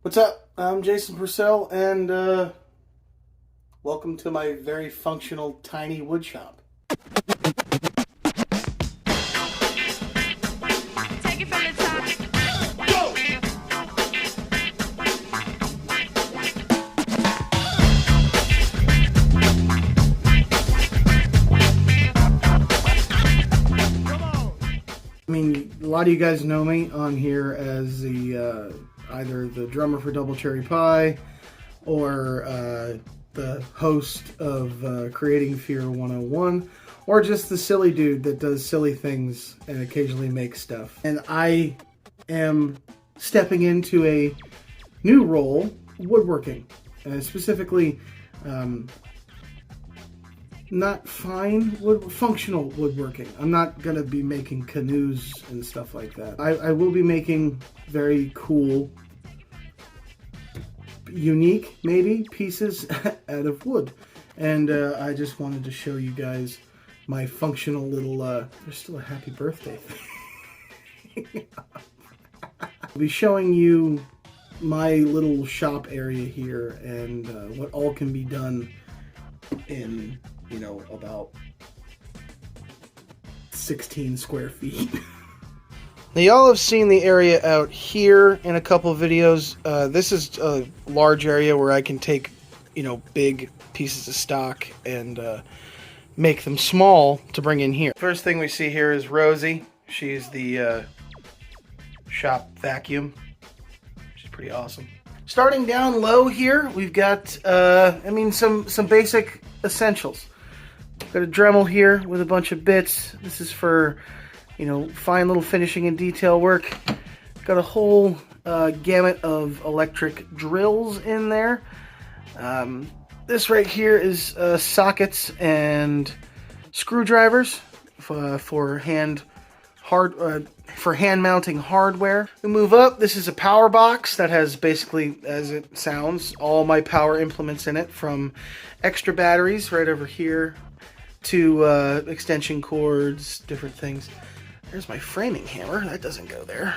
What's up? I'm Jason Purcell, and welcome to my very functional tiny wood shop. Take it from the top. Go! I mean, a lot of you guys know me on here as the either the drummer for Double Cherry Pie or the host of Creating Fear 101, or just the silly dude that does silly things and occasionally makes stuff. And I am stepping into a new role, woodworking, specifically not fine functional woodworking. I'm not gonna be making canoes and stuff like that. I will be making very cool, unique maybe pieces out of wood, and I just wanted to show you guys my functional little there's still a happy birthday thing. I'll be showing you my little shop area here and what all can be done in, you know, about 16 square feet. Now, y'all have seen the area out here in a couple of videos. This is a large area where I can take, you know, big pieces of stock and make them small to bring in here. First thing we see here is Rosie. She's the shop vacuum. She's pretty awesome. Starting down low here, we've got, some basic essentials. Got a Dremel here with a bunch of bits. This is for, you know, fine little finishing and detail work. Got a whole gamut of electric drills in there. This right here is sockets and screwdrivers for hand mounting hardware. We move up. This is a power box that has basically, as it sounds, all my power implements in it, from extra batteries right over here to extension cords, different things. There's my framing hammer. That doesn't go there.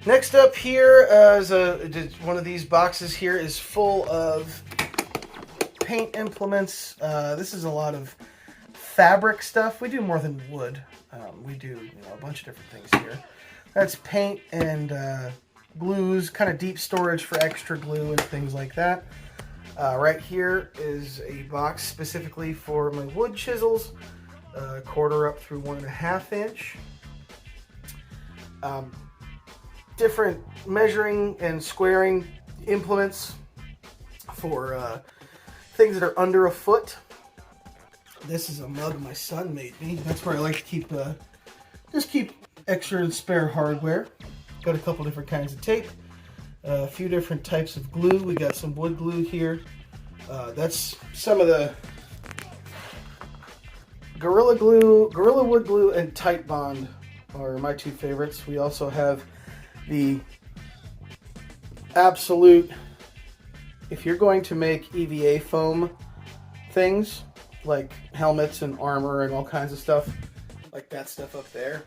Next up here is one of these boxes here is full of paint implements. This is a lot of fabric stuff. We do more than wood. We do, you know, a bunch of different things here. That's paint and glues, kind of deep storage for extra glue and things like that. Right here is a box specifically for my wood chisels, 1/4 up through 1.5 inch. Different measuring and squaring implements for things that are under a foot. This is a mug my son made me. That's where I like to keep just keep extra and spare hardware. Got a couple different kinds of tape, a few different types of glue. We got some wood glue here. That's some of the Gorilla Glue, Gorilla Wood Glue, and Tight Bond are my two favorites. We also have the absolute, if you're going to make EVA foam things, like helmets and armor and all kinds of stuff, like that stuff up there,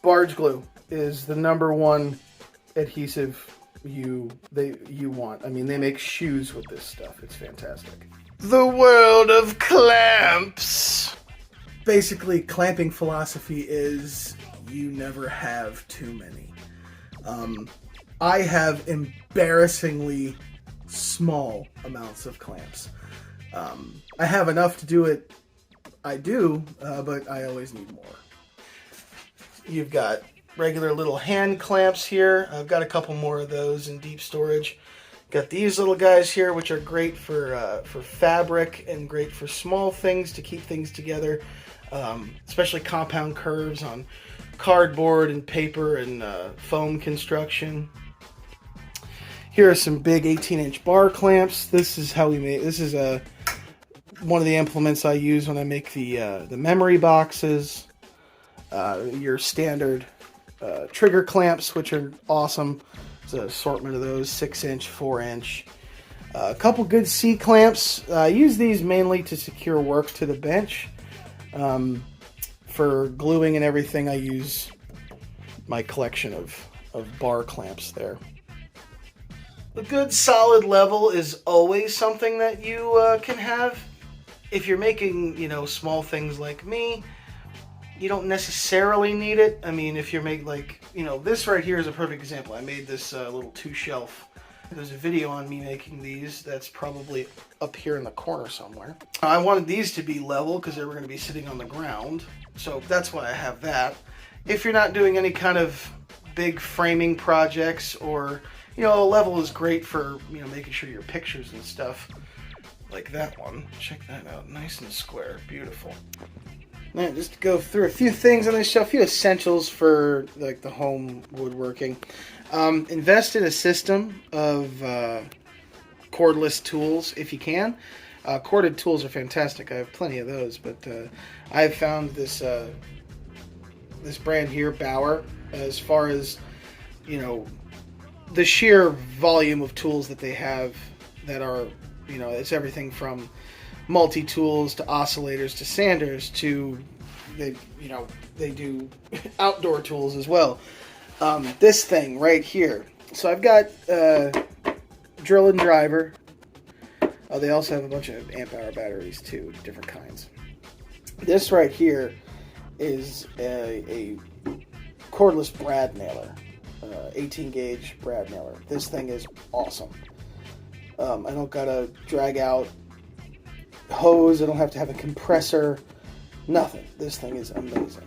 barge glue is the #1 adhesive you want. I mean, they make shoes with this stuff. It's fantastic. The world of clamps. Basically, clamping philosophy is you never have too many. I have embarrassingly small amounts of clamps. I have enough to do it. I do, but I always need more. You've got regular little hand clamps here. I've got a couple more of those in deep storage. Got these little guys here, which are great for fabric and great for small things to keep things together, especially compound curves on cardboard and paper and foam construction. Here are some big 18-inch bar clamps. This is how we make. This is one of the implements I use when I make the memory boxes. Your standard trigger clamps, which are awesome. There's an assortment of those, 6-inch, 4-inch. A couple good C clamps. I use these mainly to secure work to the bench. For gluing and everything, I use my collection of bar clamps there. A good solid level is always something that you can have. If you're making, small things like me, you don't necessarily need it. I mean, if you're making, this right here is a perfect example. I made this little 2-shelf. There's a video on me making these that's probably up here in the corner somewhere. I wanted these to be level because they were going to be sitting on the ground. So that's why I have that. If you're not doing any kind of big framing projects, or, a level is great for, making sure your pictures and stuff. Like that one. Check that out. Nice and square. Beautiful. Now, just to go through a few things on this shelf, a few essentials for like the home woodworking. Invest in a system of cordless tools if you can. Corded tools are fantastic. I have plenty of those, but I've found this this brand here, Bauer, as far as the sheer volume of tools that they have that are. It's everything from multi-tools to oscillators to sanders to they do outdoor tools as well. This thing right here. So I've got drill and driver. Oh, they also have a bunch of amp hour batteries too, different kinds. This right here is a cordless brad nailer, 18 gauge brad nailer. This thing is awesome. I don't gotta drag out hose. I don't have to have a compressor. Nothing. This thing is amazing.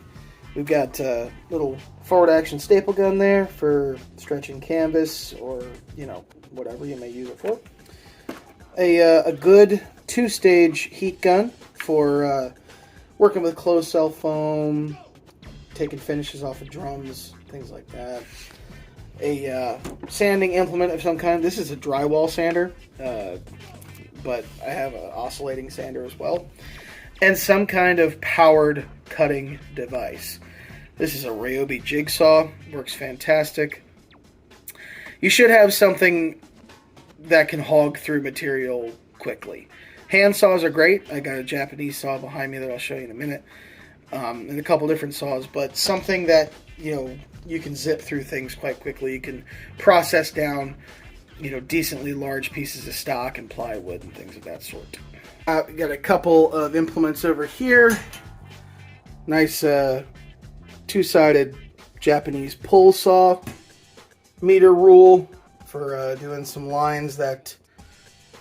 We've got a little forward action staple gun there for stretching canvas or, whatever you may use it for. A good 2-stage heat gun for working with closed cell foam, taking finishes off of drums, things like that. A sanding implement of some kind. This is a drywall sander, but I have an oscillating sander as well. And some kind of powered cutting device. This is a Ryobi jigsaw. Works fantastic. You should have something that can hog through material quickly. Hand saws are great. I got a Japanese saw behind me that I'll show you in a minute. And a couple different saws, but something that, you can zip through things quite quickly. You can process down, decently large pieces of stock and plywood and things of that sort. We got a couple of implements over here. Nice 2-sided Japanese pull saw. Meter rule for doing some lines that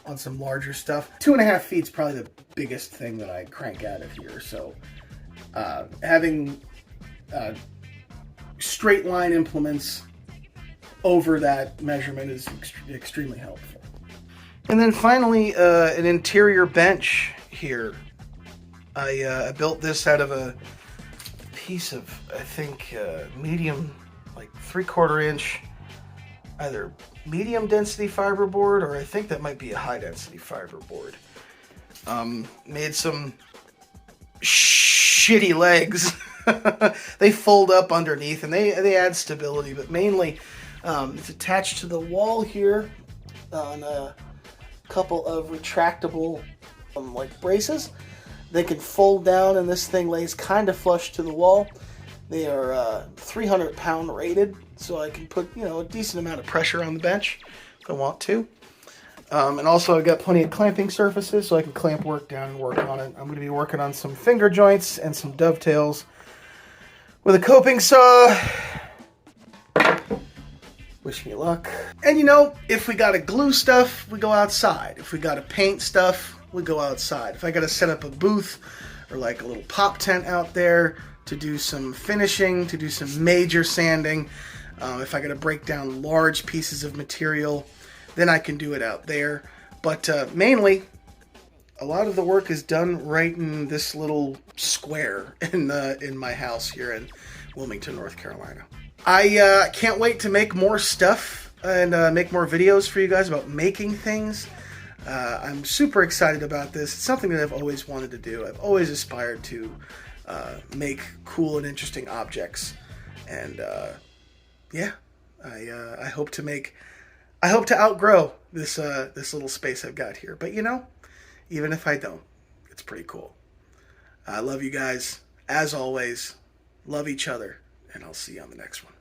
on some larger stuff. 2.5 feet is probably the biggest thing that I crank out of here. So having straight line implements over that measurement is extremely helpful. And then finally, an interior bench here. I built this out of a piece of, I think, medium, like 3/4 inch, either medium density fiberboard, or I think that might be a high density fiberboard. Made some shitty legs. They fold up underneath and they add stability, but mainly it's attached to the wall here on a couple of retractable like braces. They can fold down and this thing lays kind of flush to the wall. They are 300 pound rated, so I can put a decent amount of pressure on the bench if I want to. And also I've got plenty of clamping surfaces, so I can clamp work down and work on it. I'm going to be working on some finger joints and some dovetails with a coping saw. Wish me luck. And if we got to glue stuff, we go outside. If we got to paint stuff, we go outside. If I got to set up a booth or like a little pop tent out there to do some finishing, to do some major sanding, if I got to break down large pieces of material, then I can do it out there. But mainly, a lot of the work is done right in this little square in my house here in Wilmington, North Carolina. I can't wait to make more stuff and make more videos for you guys about making things. I'm super excited about this. It's something that I've always wanted to do. I've always aspired to make cool and interesting objects. And yeah, I hope to outgrow this little space I've got here. But even if I don't, it's pretty cool. I love you guys. As always, love each other, and I'll see you on the next one.